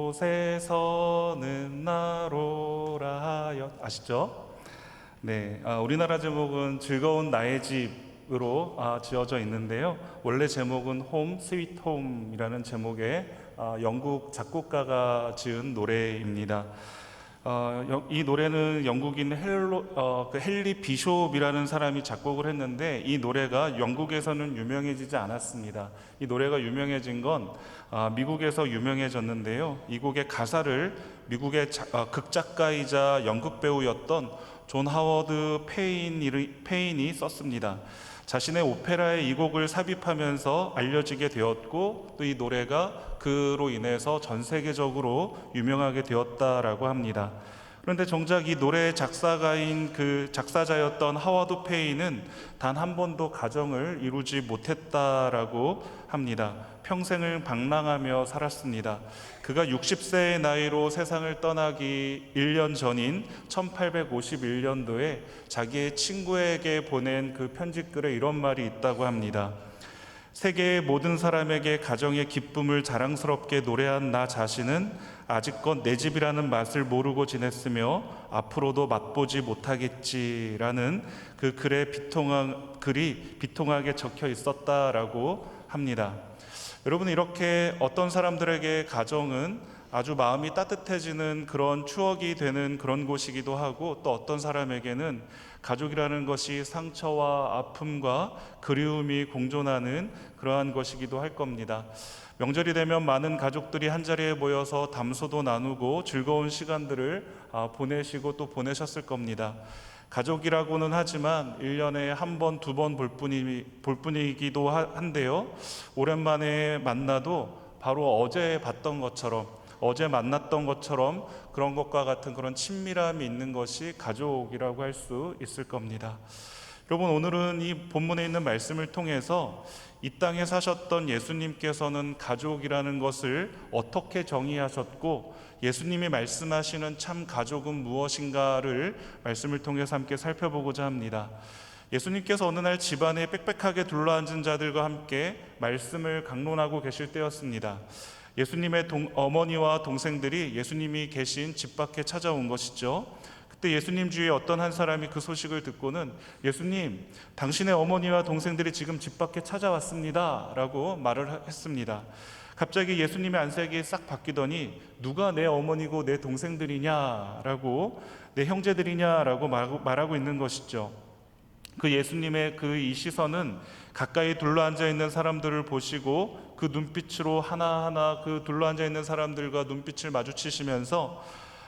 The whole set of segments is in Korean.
이곳에서는 나로라 하여. 아시죠? 네, 우리나라 제목은 즐거운 나의 집으로 지어져 있는데요. 원래 제목은 홈 스위트 홈이라는 제목의 영국 작곡가가 지은 노래입니다. 이 노래는 영국인 헨리 비숍이라는 사람이 작곡을 했는데, 이 노래가 영국에서는 유명해지지 않았습니다. 이 노래가 유명해진 건 미국에서 유명해졌는데요. 이 곡의 가사를 미국의 극작가이자 연극 배우였던 존 하워드 페인이 썼습니다. 자신의 오페라에 이 곡을 삽입하면서 알려지게 되었고, 또 이 노래가 그로 인해서 전 세계적으로 유명하게 되었다라고 합니다. 그런데 정작 이 노래의 작사자였던 하워드 페인은 단 한 번도 가정을 이루지 못했다라고 합니다. 평생을 방랑하며 살았습니다. 그가 60세의 나이로 세상을 떠나기 1년 전인 1851년도에 자기의 친구에게 보낸 그 편지글에 이런 말이 있다고 합니다. 세계의 모든 사람에게 가정의 기쁨을 자랑스럽게 노래한 나 자신은 아직껏 내 집이라는 맛을 모르고 지냈으며 앞으로도 맛보지 못하겠지라는 그 글이 비통하게 적혀 있었다라고 합니다. 여러분, 이렇게 어떤 사람들에게 가정은 아주 마음이 따뜻해지는 그런 추억이 되는 그런 곳이기도 하고, 또 어떤 사람에게는 가족이라는 것이 상처와 아픔과 그리움이 공존하는 그러한 것이기도 할 겁니다. 명절이 되면 많은 가족들이 한자리에 모여서 담소도 나누고 즐거운 시간들을 보내시고 또 보내셨을 겁니다. 가족이라고는 하지만 1년에 한 번, 두 번 볼 뿐이기도 한데요. 오랜만에 만나도 바로 어제 봤던 것처럼, 어제 만났던 것처럼 그런 것과 같은 그런 친밀함이 있는 것이 가족이라고 할 수 있을 겁니다. 여러분, 오늘은 이 본문에 있는 말씀을 통해서 이 땅에 사셨던 예수님께서는 가족이라는 것을 어떻게 정의하셨고, 예수님이 말씀하시는 참 가족은 무엇인가를 말씀을 통해서 함께 살펴보고자 합니다. 예수님께서 어느 날 집안에 빽빽하게 둘러앉은 자들과 함께 말씀을 강론하고 계실 때였습니다. 예수님의 어머니와 동생들이 예수님이 계신 집 밖에 찾아온 것이죠. 그때 예수님 주위에 어떤 한 사람이 그 소식을 듣고는 예수님, 당신의 어머니와 동생들이 지금 집 밖에 찾아왔습니다 라고 말을 했습니다. 갑자기 예수님의 안색이 싹 바뀌더니 누가 내 어머니고 내 동생들이냐라고, 내 형제들이냐라고 말하고 있는 것이죠. 그 예수님의 이 시선은 가까이 둘러앉아 있는 사람들을 보시고 그 눈빛으로 하나하나 그 둘러앉아 있는 사람들과 눈빛을 마주치시면서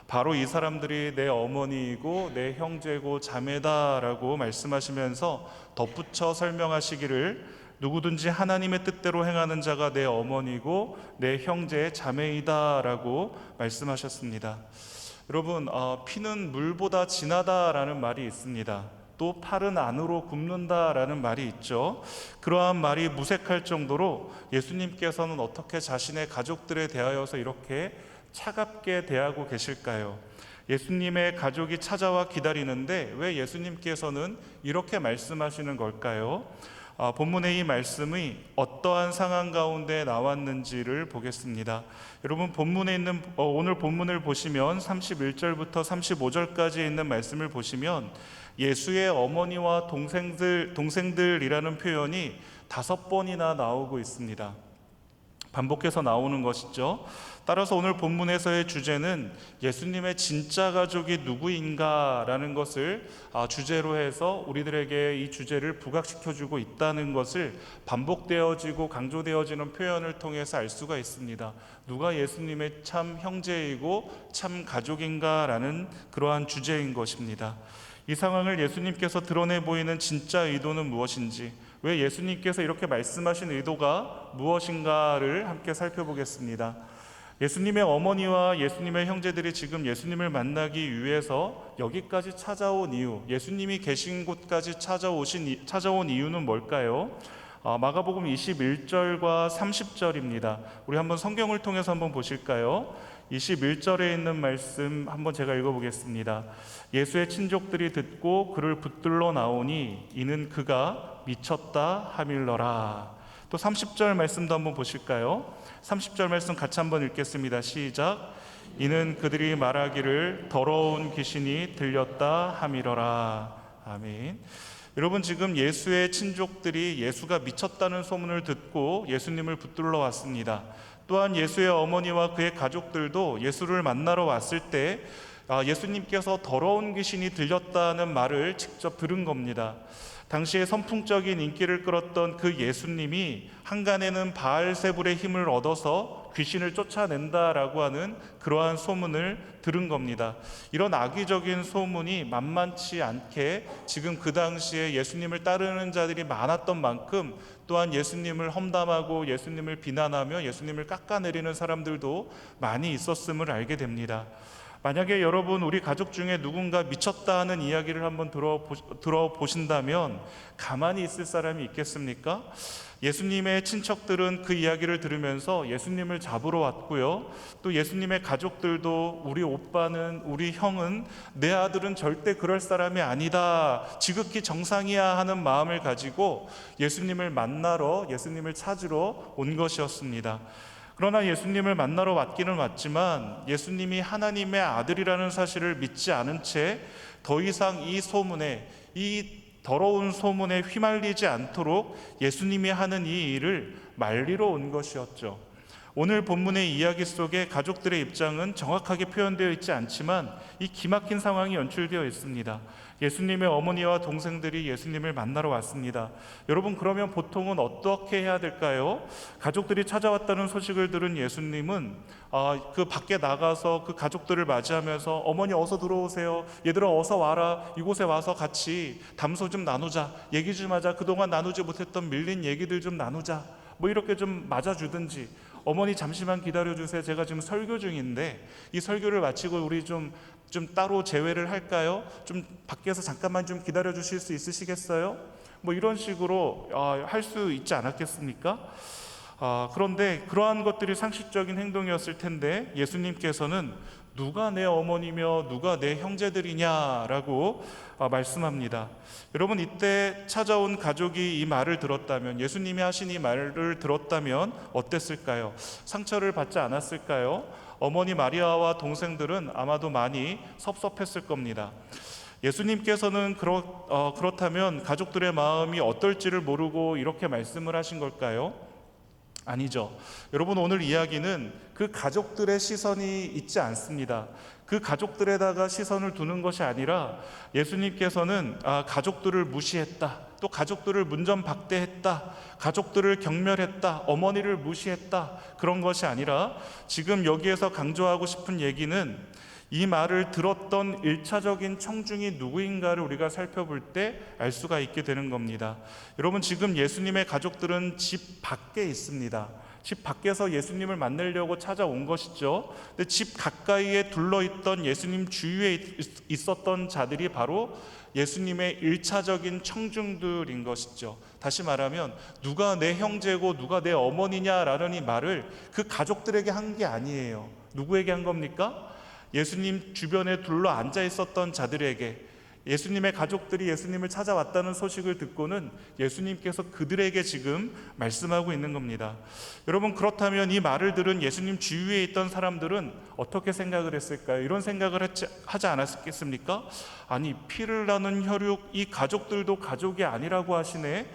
바로 이 사람들이 내 어머니이고 내 형제고 자매다라고 말씀하시면서 덧붙여 설명하시기를, 누구든지 하나님의 뜻대로 행하는 자가 내 어머니고 내 형제 자매이다라고 말씀하셨습니다. 여러분, 피는 물보다 진하다라는 말이 있습니다. 또 팔은 안으로 굽는다라는 말이 있죠. 그러한 말이 무색할 정도로 예수님께서는 어떻게 자신의 가족들에 대하여서 이렇게 차갑게 대하고 계실까요? 예수님의 가족이 찾아와 기다리는데 왜 예수님께서는 이렇게 말씀하시는 걸까요? 본문의 이 말씀이 어떠한 상황 가운데 나왔는지를 보겠습니다. 여러분, 본문에 있는 오늘 본문을 보시면 31절부터 35절까지 있는 말씀을 보시면 예수의 어머니와 동생들이라는 표현이 5번이나 나오고 있습니다. 반복해서 나오는 것이죠. 따라서 오늘 본문에서의 주제는 예수님의 진짜 가족이 누구인가라는 것을 주제로 해서 우리들에게 이 주제를 부각시켜주고 있다는 것을 반복되어지고 강조되어지는 표현을 통해서 알 수가 있습니다. 누가 예수님의 참 형제이고 참 가족인가라는 그러한 주제인 것입니다. 이 상황을 예수님께서 드러내 보이는 진짜 의도는 무엇인지, 왜 예수님께서 이렇게 말씀하신 의도가 무엇인가를 함께 살펴보겠습니다. 예수님의 어머니와 예수님의 형제들이 지금 예수님을 만나기 위해서 여기까지 찾아온 이유, 예수님이 계신 곳까지 찾아온 이유는 뭘까요? 마가복음 21절과 30절입니다. 우리 한번 성경을 통해서 한번 보실까요? 21절에 있는 말씀 한번 제가 읽어보겠습니다. 예수의 친족들이 듣고 그를 붙들러 나오니 이는 그가 미쳤다 하밀러라. 또 30절 말씀도 한번 보실까요? 30절 말씀 같이 한번 읽겠습니다. 시작. 이는 그들이 말하기를 더러운 귀신이 들렸다 함이러라. 아멘. 여러분, 지금 예수의 친족들이 예수가 미쳤다는 소문을 듣고 예수님을 붙들러 왔습니다. 또한 예수의 어머니와 그의 가족들도 예수를 만나러 왔을 때 예수님께서 더러운 귀신이 들렸다는 말을 직접 들은 겁니다. 당시에 선풍적인 인기를 끌었던 그 예수님이 한간에는 바알세불의 힘을 얻어서 귀신을 쫓아낸다라고 하는 그러한 소문을 들은 겁니다. 이런 악의적인 소문이 만만치 않게 지금 그 당시에 예수님을 따르는 자들이 많았던 만큼 또한 예수님을 험담하고 예수님을 비난하며 예수님을 깎아내리는 사람들도 많이 있었음을 알게 됩니다. 만약에 여러분 우리 가족 중에 누군가 미쳤다 하는 이야기를 한번 들어보신다면 가만히 있을 사람이 있겠습니까? 예수님의 친척들은 그 이야기를 들으면서 예수님을 잡으러 왔고요, 또 예수님의 가족들도 우리 오빠는, 우리 형은, 내 아들은 절대 그럴 사람이 아니다, 지극히 정상이야 하는 마음을 가지고 예수님을 만나러, 예수님을 찾으러 온 것이었습니다. 그러나 예수님을 만나러 왔기는 왔지만 예수님이 하나님의 아들이라는 사실을 믿지 않은 채 더 이상 이 소문에, 이 더러운 소문에 휘말리지 않도록 예수님이 하는 이 일을 말리러 온 것이었죠. 오늘 본문의 이야기 속에 가족들의 입장은 정확하게 표현되어 있지 않지만 이 기막힌 상황이 연출되어 있습니다. 예수님의 어머니와 동생들이 예수님을 만나러 왔습니다. 여러분, 그러면 보통은 어떻게 해야 될까요? 가족들이 찾아왔다는 소식을 들은 예수님은 그 밖에 나가서 그 가족들을 맞이하면서 어머니 어서 들어오세요, 얘들아 어서 와라, 이곳에 와서 같이 담소 좀 나누자, 얘기 좀 하자, 그동안 나누지 못했던 밀린 얘기들 좀 나누자, 뭐 이렇게 좀 맞아주든지, 어머니 잠시만 기다려주세요, 제가 지금 설교 중인데 이 설교를 마치고 우리 좀 따로 재회를 할까요? 좀 밖에서 잠깐만 좀 기다려 주실 수 있으시겠어요? 뭐 이런 식으로 할 수 있지 않았겠습니까? 그런데 그러한 것들이 상식적인 행동이었을 텐데 예수님께서는 누가 내 어머니며 누가 내 형제들이냐라고 말씀합니다. 여러분, 이때 찾아온 가족이 이 말을 들었다면, 예수님이 하신 이 말을 들었다면 어땠을까요? 상처를 받지 않았을까요? 어머니 마리아와 동생들은 아마도 많이 섭섭했을 겁니다. 예수님께서는 그렇다면 가족들의 마음이 어떨지를 모르고 이렇게 말씀을 하신 걸까요? 아니죠. 여러분, 오늘 이야기는 그 가족들의 시선이 있지 않습니다. 그 가족들에다가 시선을 두는 것이 아니라 예수님께서는 가족들을 무시했다, 또 가족들을 문전박대했다, 가족들을 경멸했다, 어머니를 무시했다, 그런 것이 아니라 지금 여기에서 강조하고 싶은 얘기는 이 말을 들었던 1차적인 청중이 누구인가를 우리가 살펴볼 때 알 수가 있게 되는 겁니다. 여러분, 지금 예수님의 가족들은 집 밖에 있습니다. 집 밖에서 예수님을 만나려고 찾아온 것이죠. 근데 집 가까이에 둘러있던 예수님 주위에 있었던 자들이 바로 예수님의 1차적인 청중들인 것이죠. 다시 말하면 누가 내 형제고 누가 내 어머니냐라는 이 말을 그 가족들에게 한 게 아니에요. 누구에게 한 겁니까? 예수님 주변에 둘러 앉아 있었던 자들에게, 예수님의 가족들이 예수님을 찾아왔다는 소식을 듣고는 예수님께서 그들에게 지금 말씀하고 있는 겁니다. 여러분, 그렇다면 이 말을 들은 예수님 주위에 있던 사람들은 어떻게 생각을 했을까요? 이런 생각을 하지 않았겠습니까? 아니, 피를 나눈 혈육, 이 가족들도 가족이 아니라고 하시네?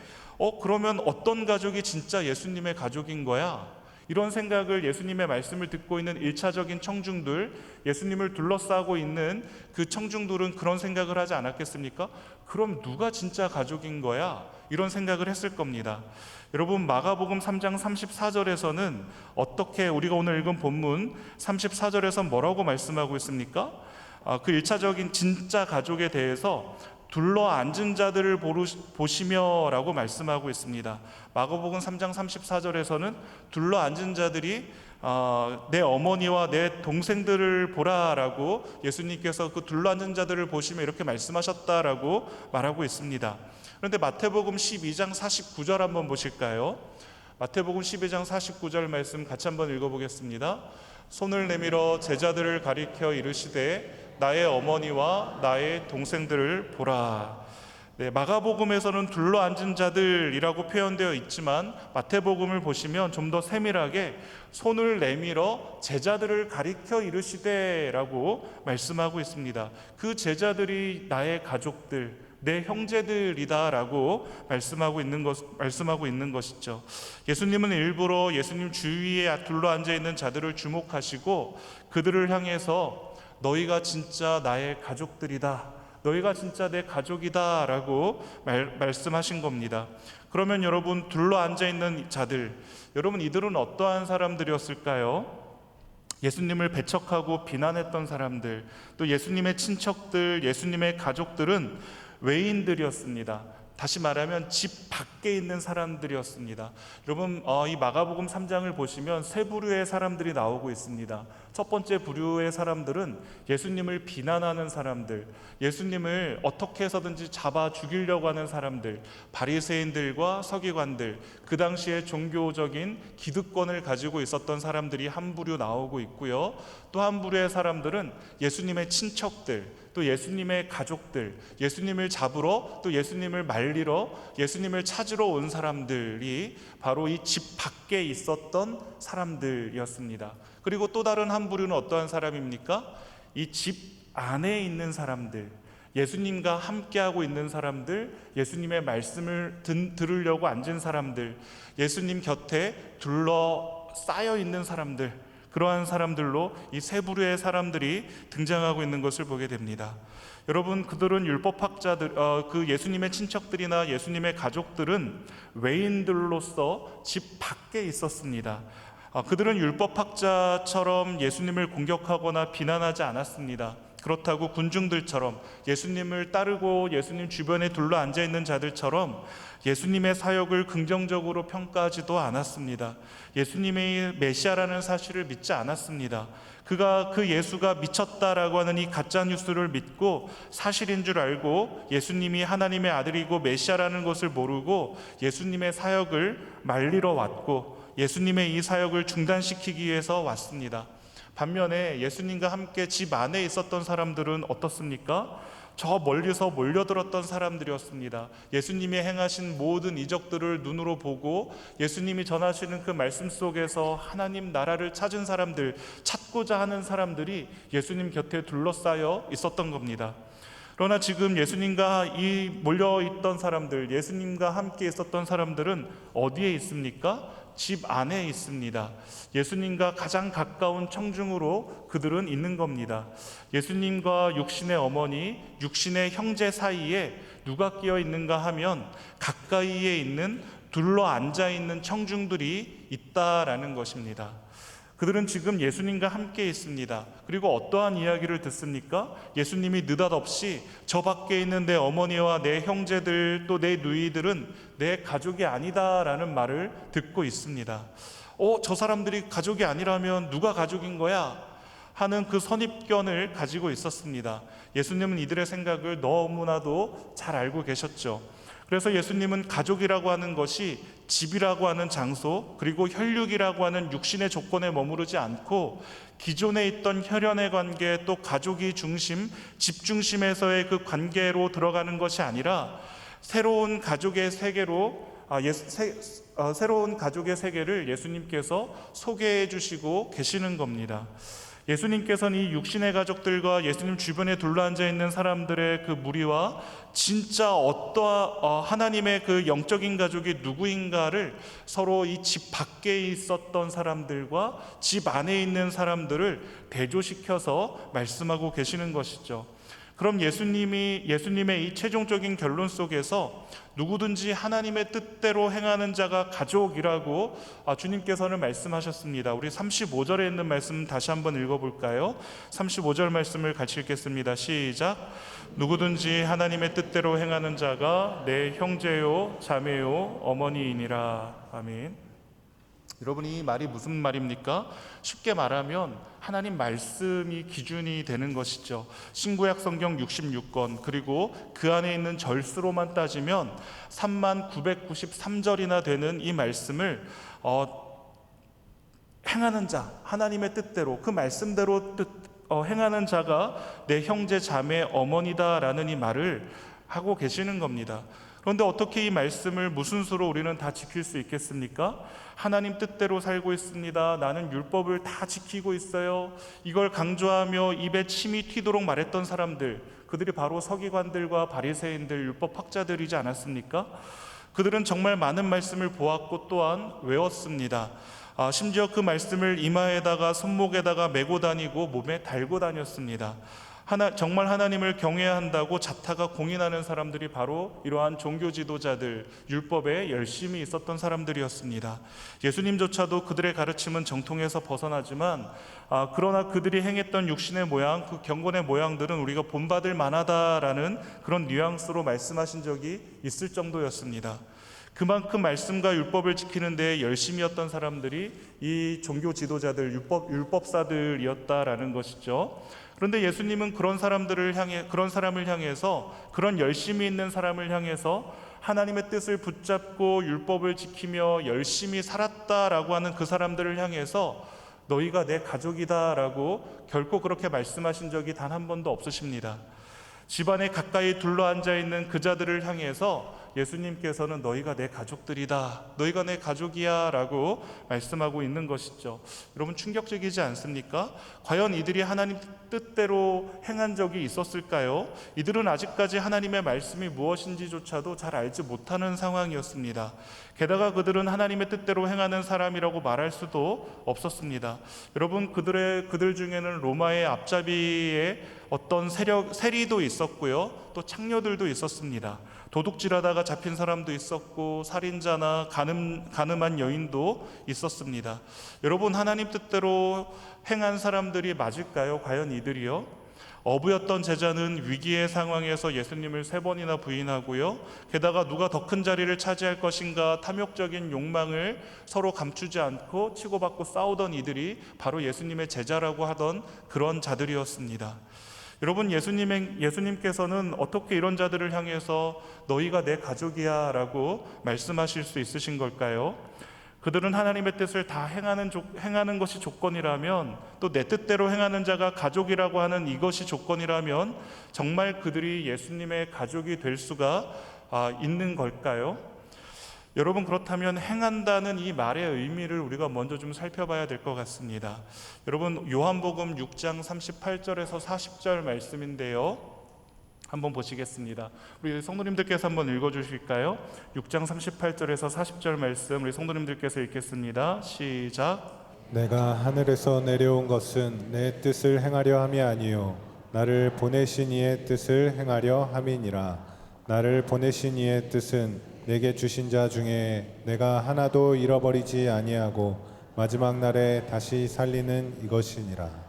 그러면 어떤 가족이 진짜 예수님의 가족인 거야? 이런 생각을 예수님의 말씀을 듣고 있는 1차적인 청중들, 예수님을 둘러싸고 있는 그 청중들은 그런 생각을 하지 않았겠습니까? 그럼 누가 진짜 가족인 거야? 이런 생각을 했을 겁니다. 여러분, 마가복음 3장 34절에서는 어떻게, 우리가 오늘 읽은 본문 34절에서 뭐라고 말씀하고 있습니까? 그 1차적인 진짜 가족에 대해서 둘러 앉은 자들을 보시며 라고 말씀하고 있습니다. 마가복음 3장 34절에서는 둘러 앉은 자들이 내 어머니와 내 동생들을 보라라고 예수님께서 그 둘러 앉은 자들을 보시며 이렇게 말씀하셨다라고 말하고 있습니다. 그런데 마태복음 12장 49절 한번 보실까요? 마태복음 12장 49절 말씀 같이 한번 읽어보겠습니다. 손을 내밀어 제자들을 가리켜 이르시되 나의 어머니와 나의 동생들을 보라. 네, 마가복음에서는 둘러앉은 자들이라고 표현되어 있지만 마태복음을 보시면 좀 더 세밀하게 손을 내밀어 제자들을 가리켜 이르시되라고 말씀하고 있습니다. 그 제자들이 나의 가족들, 내 형제들이다라고 말씀하고 있는 것이죠. 예수님은 일부러 예수님 주위에 둘러앉아 있는 자들을 주목하시고 그들을 향해서 너희가 진짜 나의 가족들이다, 너희가 진짜 내 가족이다 라고 말씀하신 겁니다. 그러면 여러분, 둘러앉아 있는 자들, 여러분 이들은 어떠한 사람들이었을까요? 예수님을 배척하고 비난했던 사람들, 또 예수님의 친척들, 예수님의 가족들은 외인들이었습니다. 다시 말하면 집 밖에 있는 사람들이었습니다. 여러분, 이 마가복음 3장을 보시면 세 부류의 사람들이 나오고 있습니다. 첫 번째 부류의 사람들은 예수님을 비난하는 사람들, 예수님을 어떻게 해서든지 잡아 죽이려고 하는 사람들, 바리새인들과 서기관들, 그 당시에 종교적인 기득권을 가지고 있었던 사람들이 한 부류 나오고 있고요. 또 한 부류의 사람들은 예수님의 친척들, 또 예수님의 가족들, 예수님을 잡으러, 또 예수님을 말리러, 예수님을 찾으러 온 사람들이 바로 이 집 밖에 있었던 사람들이었습니다. 그리고 또 다른 한 부류는 어떠한 사람입니까? 이 집 안에 있는 사람들, 예수님과 함께하고 있는 사람들, 예수님의 말씀을 들으려고 앉은 사람들, 예수님 곁에 둘러싸여 있는 사람들, 그러한 사람들로 이 세 부류의 사람들이 등장하고 있는 것을 보게 됩니다. 여러분, 그들은 율법학자들, 그 예수님의 친척들이나 예수님의 가족들은 외인들로서 집 밖에 있었습니다. 그들은 율법학자처럼 예수님을 공격하거나 비난하지 않았습니다. 그렇다고 군중들처럼 예수님을 따르고 예수님 주변에 둘러앉아 있는 자들처럼 예수님의 사역을 긍정적으로 평가하지도 않았습니다. 예수님의 메시아라는 사실을 믿지 않았습니다. 그 예수가 미쳤다라고 하는 이 가짜 뉴스를 믿고 사실인 줄 알고 예수님이 하나님의 아들이고 메시아라는 것을 모르고 예수님의 사역을 말리러 왔고 예수님의 이 사역을 중단시키기 위해서 왔습니다. 반면에 예수님과 함께 집 안에 있었던 사람들은 어떻습니까? 저 멀리서 몰려들었던 사람들이었습니다. 예수님이 행하신 모든 이적들을 눈으로 보고 예수님이 전하시는 그 말씀 속에서 하나님 나라를 찾은 사람들, 찾고자 하는 사람들이 예수님 곁에 둘러싸여 있었던 겁니다. 그러나 지금 예수님과 이 몰려있던 사람들, 예수님과 함께 있었던 사람들은 어디에 있습니까? 집 안에 있습니다. 예수님과 가장 가까운 청중으로 그들은 있는 겁니다. 예수님과 육신의 어머니, 육신의 형제 사이에 누가 끼어 있는가 하면 가까이에 있는 둘러 앉아 있는 청중들이 있다라는 것입니다. 그들은 지금 예수님과 함께 있습니다. 그리고 어떠한 이야기를 듣습니까? 예수님이 느닷없이 저 밖에 있는 내 어머니와 내 형제들 또 내 누이들은 내 가족이 아니다라는 말을 듣고 있습니다. 저 사람들이 가족이 아니라면 누가 가족인 거야? 하는 그 선입견을 가지고 있었습니다. 예수님은 이들의 생각을 너무나도 잘 알고 계셨죠. 그래서 예수님은 가족이라고 하는 것이 집이라고 하는 장소, 그리고 혈육이라고 하는 육신의 조건에 머무르지 않고 기존에 있던 혈연의 관계, 또 가족이 중심, 집 중심에서의 그 관계로 들어가는 것이 아니라 새로운 가족의 세계로 새로운 가족의 세계를 예수님께서 소개해 주시고 계시는 겁니다. 예수님께서는 이 육신의 가족들과 예수님 주변에 둘러앉아 있는 사람들의 그 무리와 진짜 하나님의 그 영적인 가족이 누구인가를 서로 이 집 밖에 있었던 사람들과 집 안에 있는 사람들을 대조시켜서 말씀하고 계시는 것이죠. 그럼 예수님의 이 최종적인 결론 속에서 누구든지 하나님의 뜻대로 행하는 자가 가족이라고 주님께서는 말씀하셨습니다. 우리 35절에 있는 말씀 다시 한번 읽어볼까요? 35절 말씀을 같이 읽겠습니다. 시작. 누구든지 하나님의 뜻대로 행하는 자가 내 형제요 자매요 어머니이니라. 아멘. 여러분, 이 말이 무슨 말입니까? 쉽게 말하면 하나님 말씀이 기준이 되는 것이죠. 신구약 성경 66권, 그리고 그 안에 있는 절수로만 따지면 3993절이나 되는 이 말씀을 행하는 자, 하나님의 뜻대로 그 말씀대로 행하는 자가 내 형제 자매 어머니다라는 이 말을 하고 계시는 겁니다. 그런데 어떻게 이 말씀을 무슨 수로 우리는 다 지킬 수 있겠습니까? 하나님 뜻대로 살고 있습니다. 나는 율법을 다 지키고 있어요. 이걸 강조하며 입에 침이 튀도록 말했던 사람들, 그들이 바로 서기관들과 바리새인들, 율법학자들이지 않았습니까? 그들은 정말 많은 말씀을 보았고 또한 외웠습니다. 심지어 그 말씀을 이마에다가 손목에다가 메고 다니고 몸에 달고 다녔습니다. 정말 하나님을 경외해야 한다고 자타가 공인하는 사람들이 바로 이러한 종교 지도자들, 율법에 열심히 있었던 사람들이었습니다. 예수님조차도 그들의 가르침은 정통에서 벗어나지만 그러나 그들이 행했던 육신의 모양, 그 경건의 모양들은 우리가 본받을 만하다라는 그런 뉘앙스로 말씀하신 적이 있을 정도였습니다. 그만큼 말씀과 율법을 지키는 데 열심이었던 사람들이 이 종교 지도자들, 율법사들이었다라는 것이죠. 그런데 예수님은 그런 사람을 향해서, 그런 열심히 있는 사람을 향해서 하나님의 뜻을 붙잡고 율법을 지키며 열심히 살았다라고 하는 그 사람들을 향해서 너희가 내 가족이다라고 결코 그렇게 말씀하신 적이 단 한 번도 없으십니다. 집안에 가까이 둘러앉아 있는 그 자들을 향해서 예수님께서는 너희가 내 가족들이다, 너희가 내 가족이야 라고 말씀하고 있는 것이죠. 여러분, 충격적이지 않습니까? 과연 이들이 하나님 뜻대로 행한 적이 있었을까요? 이들은 아직까지 하나님의 말씀이 무엇인지조차도 잘 알지 못하는 상황이었습니다. 게다가 그들은 하나님의 뜻대로 행하는 사람이라고 말할 수도 없었습니다. 여러분, 그들 중에는 로마의 앞잡이의 어떤 세리도 있었고요, 또 창녀들도 있었습니다. 도둑질하다가 잡힌 사람도 있었고, 살인자나 간음한 여인도 있었습니다. 여러분, 하나님 뜻대로 행한 사람들이 맞을까요? 과연 이들이요? 어부였던 제자는 위기의 상황에서 예수님을 3번이나 부인하고요, 게다가 누가 더 큰 자리를 차지할 것인가 탐욕적인 욕망을 서로 감추지 않고 치고받고 싸우던 이들이 바로 예수님의 제자라고 하던 그런 자들이었습니다. 여러분, 예수님께서는 어떻게 이런 자들을 향해서 너희가 내 가족이야 라고 말씀하실 수 있으신 걸까요? 그들은 하나님의 뜻을 다 행하는 것이 조건이라면, 또 내 뜻대로 행하는 자가 가족이라고 하는 이것이 조건이라면 정말 그들이 예수님의 가족이 될 수가 있는 걸까요? 여러분, 그렇다면 행한다는 이 말의 의미를 우리가 먼저 좀 살펴봐야 될 것 같습니다. 여러분, 요한복음 6장 38절에서 40절 말씀인데요, 한번 보시겠습니다. 우리 성도님들께서 한번 읽어주실까요? 6장 38절에서 40절 말씀 우리 성도님들께서 읽겠습니다. 시작. 내가 하늘에서 내려온 것은 내 뜻을 행하려 함이 아니요 나를 보내신 이의 뜻을 행하려 함이니라. 나를 보내신 이의 뜻은 내게 주신 자 중에 내가 하나도 잃어버리지 아니하고 마지막 날에 다시 살리는 이것이니라.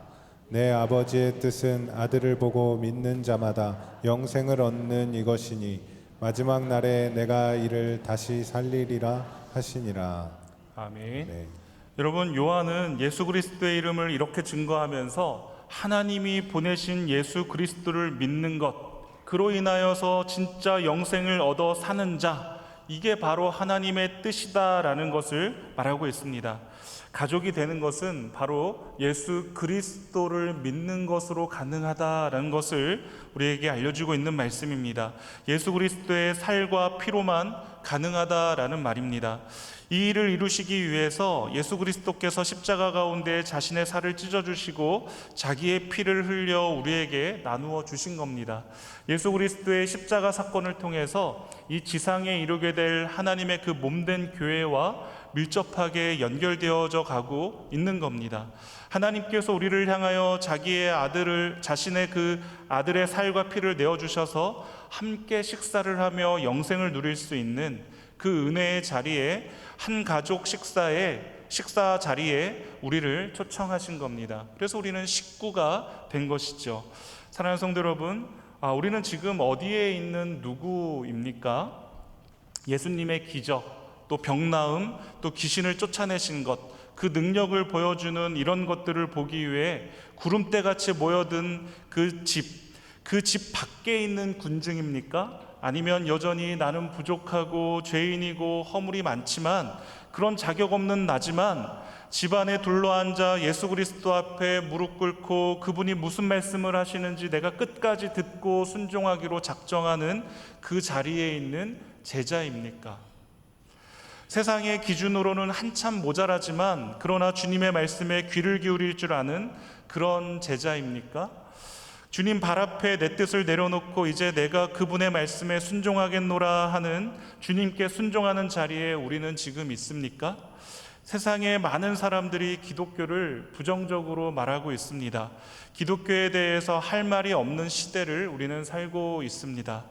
내 아버지의 뜻은 아들을 보고 믿는 자마다 영생을 얻는 이것이니 마지막 날에 내가 이를 다시 살리리라 하시니라. 아멘. 네. 여러분, 요한은 예수 그리스도의 이름을 이렇게 증거하면서 하나님이 보내신 예수 그리스도를 믿는 것, 그로 인하여서 진짜 영생을 얻어 사는 자, 이게 바로 하나님의 뜻이다라는 것을 말하고 있습니다. 가족이 되는 것은 바로 예수 그리스도를 믿는 것으로 가능하다라는 것을 우리에게 알려주고 있는 말씀입니다. 예수 그리스도의 살과 피로만 가능하다라는 말입니다. 이 일을 이루시기 위해서 예수 그리스도께서 십자가 가운데 자신의 살을 찢어주시고 자기의 피를 흘려 우리에게 나누어 주신 겁니다. 예수 그리스도의 십자가 사건을 통해서 이 지상에 이루게 될 하나님의 그 몸된 교회와 밀접하게 연결되어져 가고 있는 겁니다. 하나님께서 우리를 향하여 자신의 그 아들의 살과 피를 내어주셔서 함께 식사를 하며 영생을 누릴 수 있는 그 은혜의 자리에, 한 가족 식사 자리에 우리를 초청하신 겁니다. 그래서 우리는 식구가 된 것이죠. 사랑하는 성도 여러분, 우리는 지금 어디에 있는 누구입니까? 예수님의 기적, 또 병나음, 또 귀신을 쫓아내신 것, 그 능력을 보여주는 이런 것들을 보기 위해 구름대같이 모여든 그 집 밖에 있는 군중입니까? 아니면 여전히 나는 부족하고 죄인이고 허물이 많지만 그런 자격 없는 나지만 집안에 둘러앉아 예수 그리스도 앞에 무릎 꿇고 그분이 무슨 말씀을 하시는지 내가 끝까지 듣고 순종하기로 작정하는 그 자리에 있는 제자입니까? 세상의 기준으로는 한참 모자라지만 그러나 주님의 말씀에 귀를 기울일 줄 아는 그런 제자입니까? 주님 발 앞에 내 뜻을 내려놓고 이제 내가 그분의 말씀에 순종하겠노라 하는 주님께 순종하는 자리에 우리는 지금 있습니까? 세상의 많은 사람들이 기독교를 부정적으로 말하고 있습니다. 기독교에 대해서 할 말이 없는 시대를 우리는 살고 있습니다.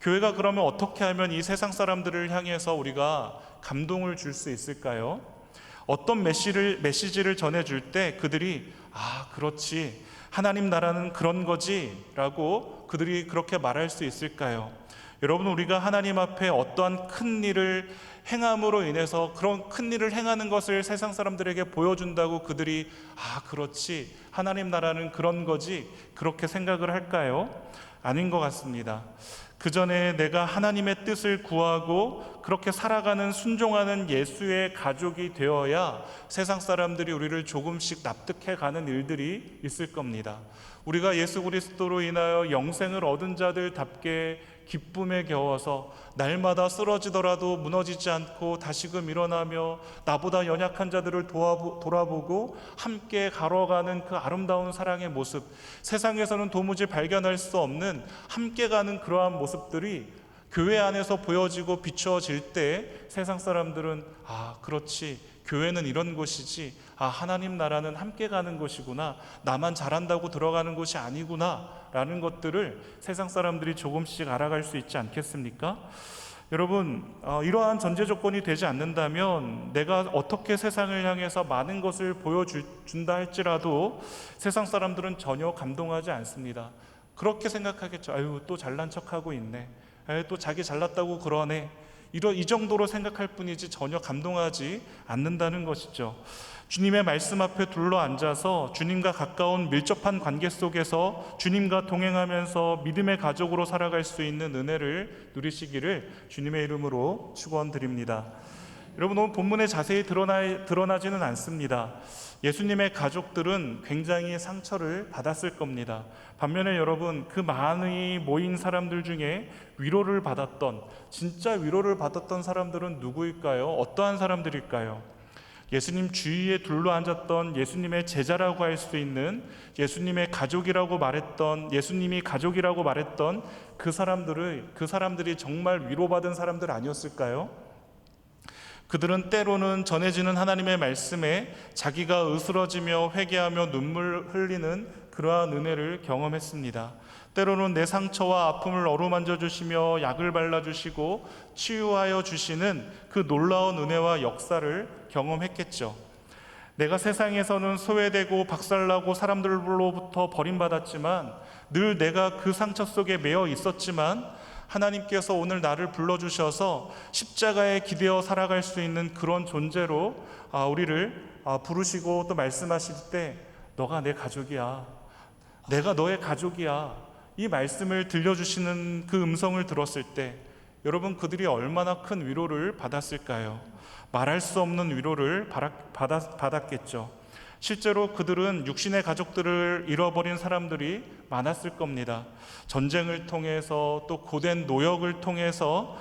교회가 그러면 어떻게 하면 이 세상 사람들을 향해서 우리가 감동을 줄 수 있을까요? 어떤 메시지를 전해줄 때 그들이 그렇지, 하나님 나라는 그런 거지 라고 그들이 그렇게 말할 수 있을까요? 여러분, 우리가 하나님 앞에 어떠한 큰 일을 행함으로 인해서 그런 큰 일을 행하는 것을 세상 사람들에게 보여준다고 그들이 그렇지, 하나님 나라는 그런 거지 그렇게 생각을 할까요? 아닌 것 같습니다. 그 전에 내가 하나님의 뜻을 구하고 그렇게 살아가는 순종하는 예수의 가족이 되어야 세상 사람들이 우리를 조금씩 납득해가는 일들이 있을 겁니다. 우리가 예수 그리스도로 인하여 영생을 얻은 자들답게 기쁨에 겨워서 날마다 쓰러지더라도 무너지지 않고 다시금 일어나며 나보다 연약한 자들을 돌아보고 함께 걸어가는 그 아름다운 사랑의 모습, 세상에서는 도무지 발견할 수 없는 함께 가는 그러한 모습들이 교회 안에서 보여지고 비추어질 때 세상 사람들은 그렇지, 교회는 이런 곳이지, 하나님 나라는 함께 가는 곳이구나, 나만 잘한다고 들어가는 곳이 아니구나 라는 것들을 세상 사람들이 조금씩 알아갈 수 있지 않겠습니까? 여러분, 이러한 전제 조건이 되지 않는다면 내가 어떻게 세상을 향해서 많은 것을 보여준다 할지라도 세상 사람들은 전혀 감동하지 않습니다. 그렇게 생각하겠죠. 또 잘난 척하고 있네, 또 자기 잘났다고 그러네, 이 정도로 생각할 뿐이지 전혀 감동하지 않는다는 것이죠. 주님의 말씀 앞에 둘러앉아서 주님과 가까운 밀접한 관계 속에서 주님과 동행하면서 믿음의 가족으로 살아갈 수 있는 은혜를 누리시기를 주님의 이름으로 축원드립니다. 여러분, 오늘 본문에 자세히 드러나지는 않습니다. 예수님의 가족들은 굉장히 상처를 받았을 겁니다. 반면에 여러분, 그 많이 모인 사람들 중에 위로를 받았던, 진짜 위로를 받았던 사람들은 누구일까요? 어떠한 사람들일까요? 예수님 주위에 둘러앉았던 예수님의 제자라고 할 수 있는, 예수님의 가족이라고 말했던, 예수님이 가족이라고 말했던 그 사람들이 정말 위로받은 사람들 아니었을까요? 그들은 때로는 전해지는 하나님의 말씀에 자기가 으스러지며 회개하며 눈물 흘리는 그러한 은혜를 경험했습니다. 때로는 내 상처와 아픔을 어루만져 주시며 약을 발라주시고 치유하여 주시는 그 놀라운 은혜와 역사를 경험했겠죠. 내가 세상에서는 소외되고 박살나고 사람들로부터 버림받았지만, 늘 내가 그 상처 속에 매여 있었지만 하나님께서 오늘 나를 불러주셔서 십자가에 기대어 살아갈 수 있는 그런 존재로 우리를 부르시고 또 말씀하실 때, 너가 내 가족이야, 내가 너의 가족이야, 이 말씀을 들려주시는 그 음성을 들었을 때 여러분, 그들이 얼마나 큰 위로를 받았을까요? 말할 수 없는 위로를 받았겠죠. 실제로 그들은 육신의 가족들을 잃어버린 사람들이 많았을 겁니다. 전쟁을 통해서 또 고된 노역을 통해서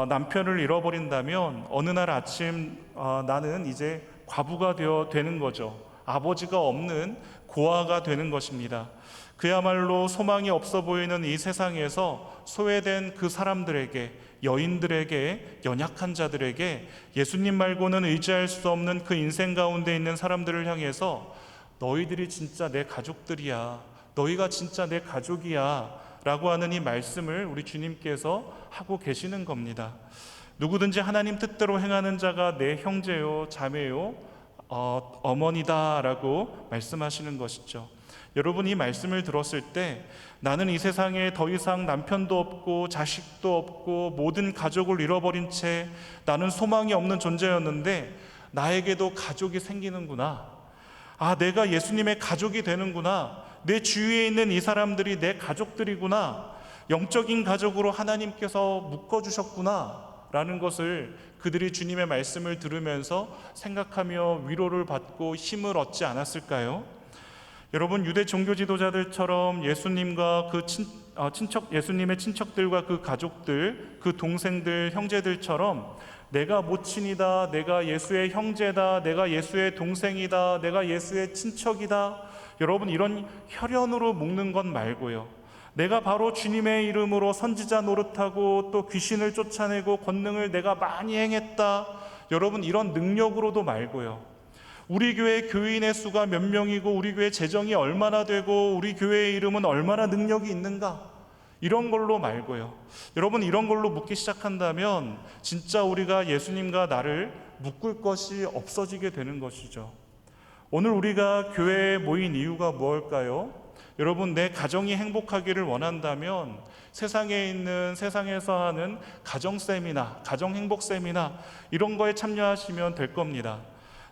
남편을 잃어버린다면 어느 날 아침 나는 이제 과부가 되는 거죠. 아버지가 없는 고아가 되는 것입니다. 그야말로 소망이 없어 보이는 이 세상에서 소외된 그 사람들에게, 여인들에게, 연약한 자들에게 예수님 말고는 의지할 수 없는 그 인생 가운데 있는 사람들을 향해서 너희들이 진짜 내 가족들이야, 너희가 진짜 내 가족이야 라고 하는 이 말씀을 우리 주님께서 하고 계시는 겁니다. 누구든지 하나님 뜻대로 행하는 자가 내 형제요, 자매요, 어머니다 라고 말씀하시는 것이죠. 여러분, 이 말씀을 들었을 때 나는 이 세상에 더 이상 남편도 없고 자식도 없고 모든 가족을 잃어버린 채 나는 소망이 없는 존재였는데 나에게도 가족이 생기는구나, 내가 예수님의 가족이 되는구나, 내 주위에 있는 이 사람들이 내 가족들이구나, 영적인 가족으로 하나님께서 묶어주셨구나 라는 것을 그들이 주님의 말씀을 들으면서 생각하며 위로를 받고 힘을 얻지 않았을까요? 여러분, 유대 종교 지도자들처럼 예수님과 예수님의 친척들과 그 가족들, 그 동생들, 형제들처럼 내가 모친이다, 내가 예수의 형제다, 내가 예수의 동생이다, 내가 예수의 친척이다, 여러분 이런 혈연으로 묶는 것 말고요, 내가 바로 주님의 이름으로 선지자 노릇하고 또 귀신을 쫓아내고 권능을 내가 많이 행했다, 여러분 이런 능력으로도 말고요, 우리 교회 교인의 수가 몇 명이고 우리 교회 재정이 얼마나 되고 우리 교회의 이름은 얼마나 능력이 있는가, 이런 걸로 말고요, 여러분 이런 걸로 묻기 시작한다면 진짜 우리가 예수님과 나를 묶을 것이 없어지게 되는 것이죠. 오늘 우리가 교회에 모인 이유가 무엇일까요? 여러분, 내 가정이 행복하기를 원한다면 세상에서 하는 가정 세미나, 가정 행복 세미나 이런 거에 참여하시면 될 겁니다.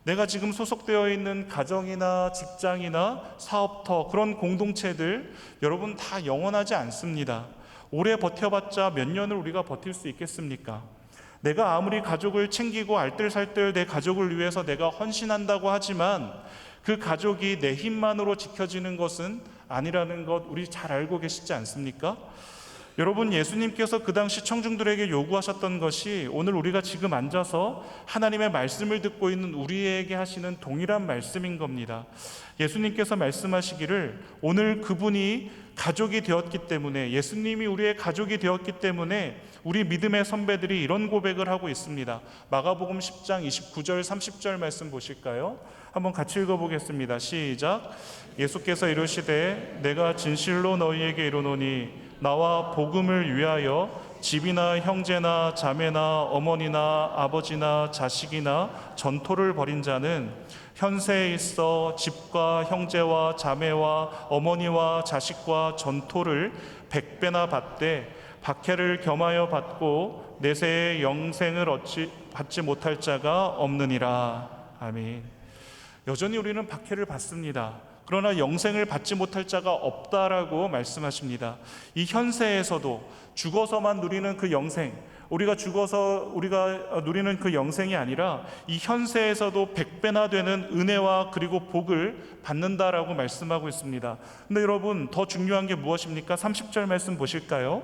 내가 지금 소속되어 있는 가정이나 직장이나 사업터, 그런 공동체들, 여러분 다 영원하지 않습니다. 오래 버텨봤자 몇 년을 우리가 버틸 수 있겠습니까? 내가 아무리 가족을 챙기고 알뜰살뜰 내 가족을 위해서 내가 헌신한다고 하지만 그 가족이 내 힘만으로 지켜지는 것은 아니라는 것 우리 잘 알고 계시지 않습니까? 여러분, 예수님께서 그 당시 청중들에게 요구하셨던 것이 오늘 우리가 지금 앉아서 하나님의 말씀을 듣고 있는 우리에게 하시는 동일한 말씀인 겁니다. 예수님께서 말씀하시기를 오늘 그분이 가족이 되었기 때문에, 예수님이 우리의 가족이 되었기 때문에 우리 믿음의 선배들이 이런 고백을 하고 있습니다. 마가복음 10장 29절 30절 말씀 보실까요? 한번 같이 읽어보겠습니다. 시작. 예수께서 이르시되 내가 진실로 너희에게 이르노니 나와 복음을 위하여 집이나 형제나 자매나 어머니나 아버지나 자식이나 전토를 벌인 자는 현세에 있어 집과 형제와 자매와 어머니와 자식과 전토를 100배나 받되 박해를 겸하여 받고 내세의 영생을 받지 못할 자가 없느니라. 아멘. 여전히 우리는 박해를 받습니다. 그러나 영생을 받지 못할 자가 없다라고 말씀하십니다. 이 현세에서도 죽어서만 누리는 그 영생, 우리가 누리는 그 영생이 아니라 이 현세에서도 100배나 되는 은혜와 그리고 복을 받는다라고 말씀하고 있습니다. 근데 여러분, 더 중요한 게 무엇입니까? 30절 말씀 보실까요?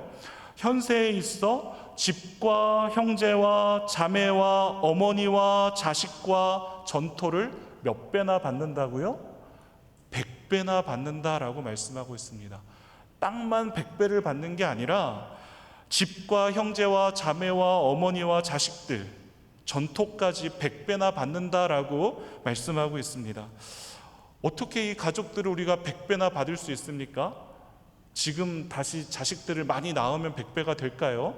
현세에 있어 집과 형제와 자매와 어머니와 자식과 전토를 몇 배나 받는다고요? 100배나 받는다라고 말씀하고 있습니다. 땅만 100배를 받는 게 아니라 집과 형제와 자매와 어머니와 자식들, 전토까지 100배나 받는다라고 말씀하고 있습니다. 어떻게 이 가족들을 우리가 100배나 받을 수 있습니까? 지금 다시 자식들을 많이 낳으면 100배가 될까요?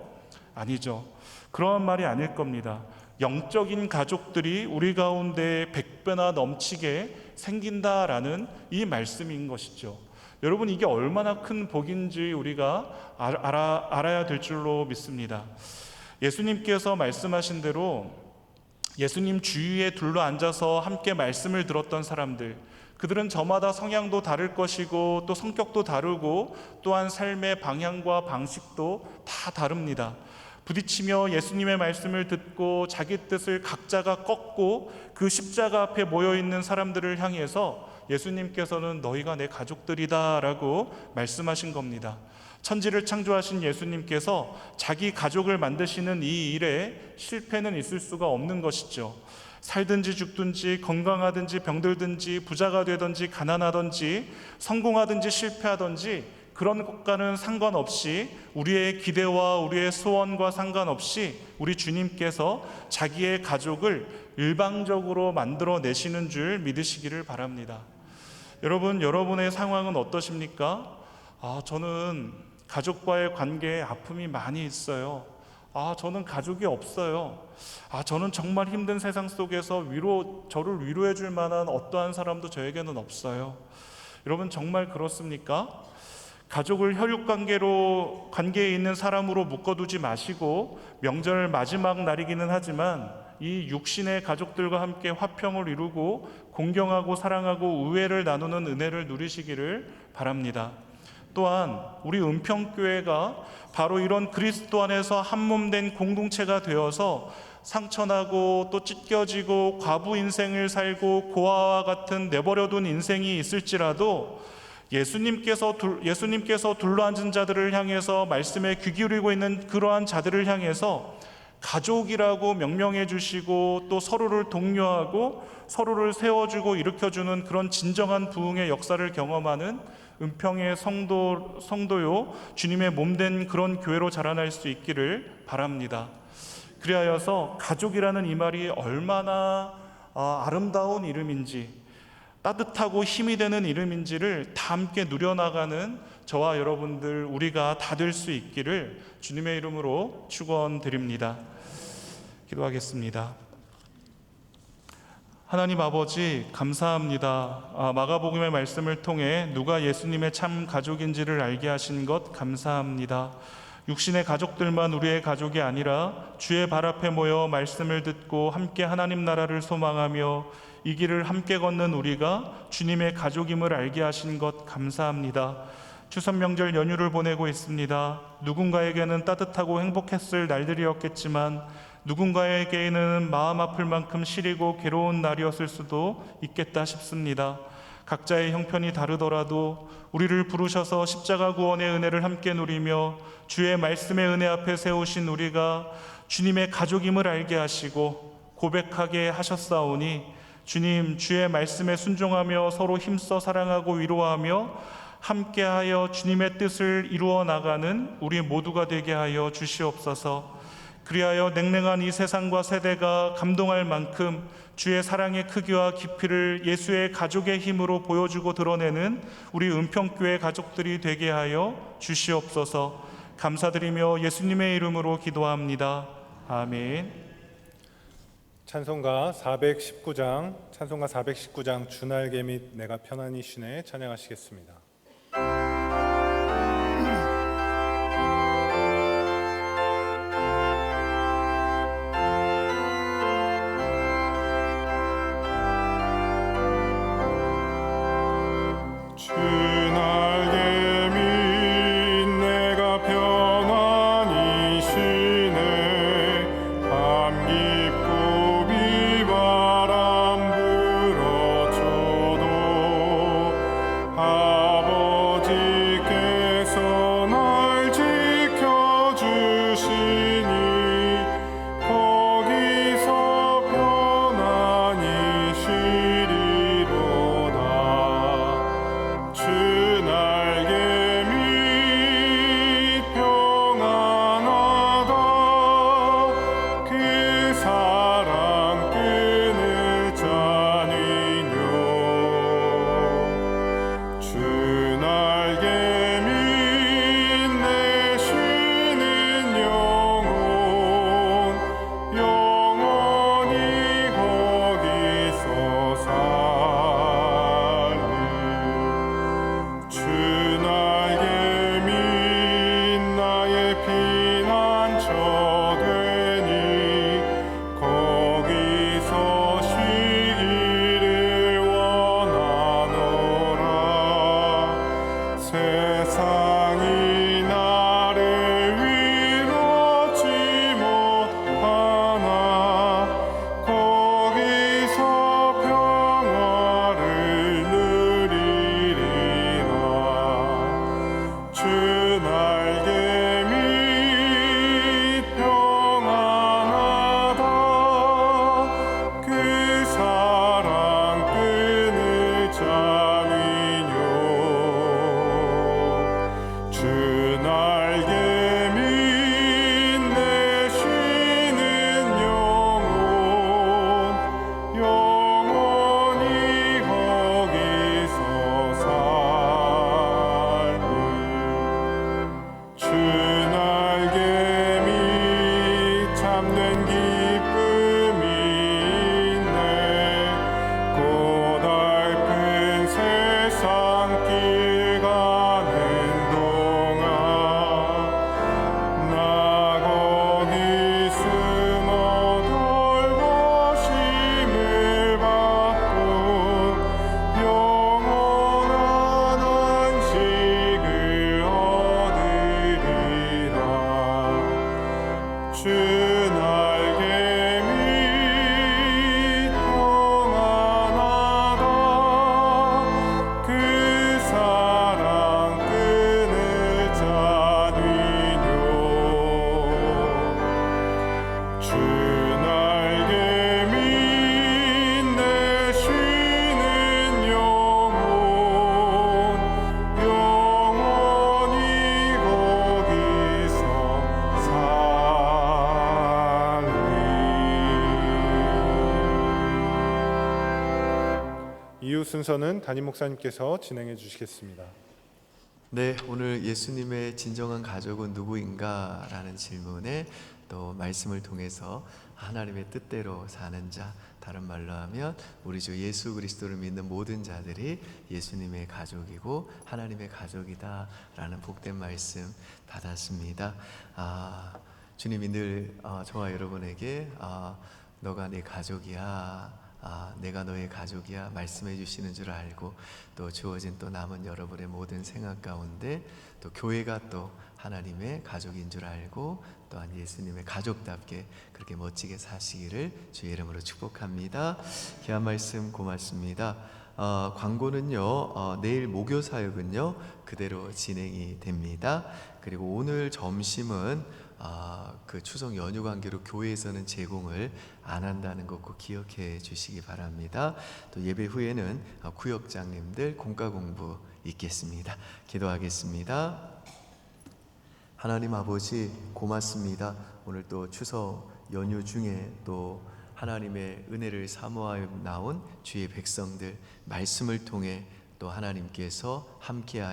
아니죠. 그런 말이 아닐 겁니다. 영적인 가족들이 우리 가운데 100배나 넘치게 생긴다라는 이 말씀인 것이죠. 여러분, 이게 얼마나 큰 복인지 우리가 알아야 될 줄로 믿습니다. 예수님께서 말씀하신 대로 예수님 주위에 둘러앉아서 함께 말씀을 들었던 사람들, 그들은 저마다 성향도 다를 것이고 또 성격도 다르고 또한 삶의 방향과 방식도 다 다릅니다. 부딪히며 예수님의 말씀을 듣고 자기 뜻을 각자가 꺾고 그 십자가 앞에 모여있는 사람들을 향해서 예수님께서는 너희가 내 가족들이다 라고 말씀하신 겁니다. 천지를 창조하신 예수님께서 자기 가족을 만드시는 이 일에 실패는 있을 수가 없는 것이죠. 살든지 죽든지 건강하든지 병들든지 부자가 되든지 가난하든지 성공하든지 실패하든지 그런 것과는 상관없이, 우리의 기대와 우리의 소원과 상관없이 우리 주님께서 자기의 가족을 일방적으로 만들어내시는 줄 믿으시기를 바랍니다. 여러분, 여러분의 상황은 어떠십니까? 저는 가족과의 관계에 아픔이 많이 있어요. 저는 가족이 없어요. 저는 정말 힘든 세상 속에서 저를 위로해 줄 만한 어떠한 사람도 저에게는 없어요. 여러분, 정말 그렇습니까? 가족을 관계에 있는 사람으로 묶어두지 마시고, 명절 마지막 날이기는 하지만 이 육신의 가족들과 함께 화평을 이루고 공경하고 사랑하고 우애를 나누는 은혜를 누리시기를 바랍니다. 또한 우리 은평교회가 바로 이런 그리스도 안에서 한몸된 공동체가 되어서 상처나고 또 찢겨지고 과부 인생을 살고 고아와 같은 내버려둔 인생이 있을지라도 예수님께서 둘러앉은 자들을 향해서 말씀에 귀 기울이고 있는 그러한 자들을 향해서 가족이라고 명명해 주시고 또 서로를 독려하고 서로를 세워주고 일으켜주는 그런 진정한 부흥의 역사를 경험하는 은평의 성도요 주님의 몸된 그런 교회로 자라날 수 있기를 바랍니다. 그리하여서 가족이라는 이 말이 얼마나 아름다운 이름인지 따뜻하고 힘이 되는 이름인지를 다 함께 누려나가는 저와 여러분들 우리가 다 될 수 있기를 주님의 이름으로 축원드립니다. 기도하겠습니다. 하나님 아버지 감사합니다. 마가복음의 말씀을 통해 누가 예수님의 참 가족인지를 알게 하신 것 감사합니다. 육신의 가족들만 우리의 가족이 아니라 주의 발 앞에 모여 말씀을 듣고 함께 하나님 나라를 소망하며 이 길을 함께 걷는 우리가 주님의 가족임을 알게 하신 것 감사합니다. 추석 명절 연휴를 보내고 있습니다. 누군가에게는 따뜻하고 행복했을 날들이었겠지만 누군가에게는 마음 아플 만큼 시리고 괴로운 날이었을 수도 있겠다 싶습니다. 각자의 형편이 다르더라도 우리를 부르셔서 십자가 구원의 은혜를 함께 누리며 주의 말씀의 은혜 앞에 세우신 우리가 주님의 가족임을 알게 하시고 고백하게 하셨사오니 주님, 주의 말씀에 순종하며 서로 힘써 사랑하고 위로하며 함께하여 주님의 뜻을 이루어 나가는 우리 모두가 되게 하여 주시옵소서. 그리하여 냉랭한 이 세상과 세대가 감동할 만큼 주의 사랑의 크기와 깊이를 예수의 가족의 힘으로 보여주고 드러내는 우리 은평교회 가족들이 되게 하여 주시옵소서. 감사드리며 예수님의 이름으로 기도합니다. 아멘. 찬송가 419장 주날개 및 내가 편안히 쉬네 찬양하시겠습니다. 순서는 담임 목사님께서 진행해 주시겠습니다. 네, 오늘 예수님의 진정한 가족은 누구인가? 라는 질문에 또 말씀을 통해서 하나님의 뜻대로 사는 자, 다른 말로 하면 우리 주 예수 그리스도를 믿는 모든 자들이 예수님의 가족이고 하나님의 가족이다 라는 복된 말씀 받았습니다. 주님이 늘 저와 여러분에게 너가 내 가족이야, 내가 너의 가족이야 말씀해 주시는 줄 알고, 또 주어진 또 남은 여러분의 모든 생각 가운데 또 교회가 또 하나님의 가족인 줄 알고 또한 예수님의 가족답게 그렇게 멋지게 사시기를 주의 이름으로 축복합니다. 귀한 말씀 고맙습니다. 광고는요, 내일 목요 사역은요 그대로 진행이 됩니다. 그리고 오늘 점심은 그 추석 연휴 관계로 교회에서는 제공을 안 한다는 것 꼭 기억해 주시기 바랍니다. 또 예배 후에는 구역장님들 공과 공부 있겠습니다. 기도하겠습니다. 하나님 아버지 고맙습니다. 오늘 또 추석 연휴 중에 또 하나님의 은혜를 사모하여 나온 주의 백성들 말씀을 통해 또 하나님께서 함께하여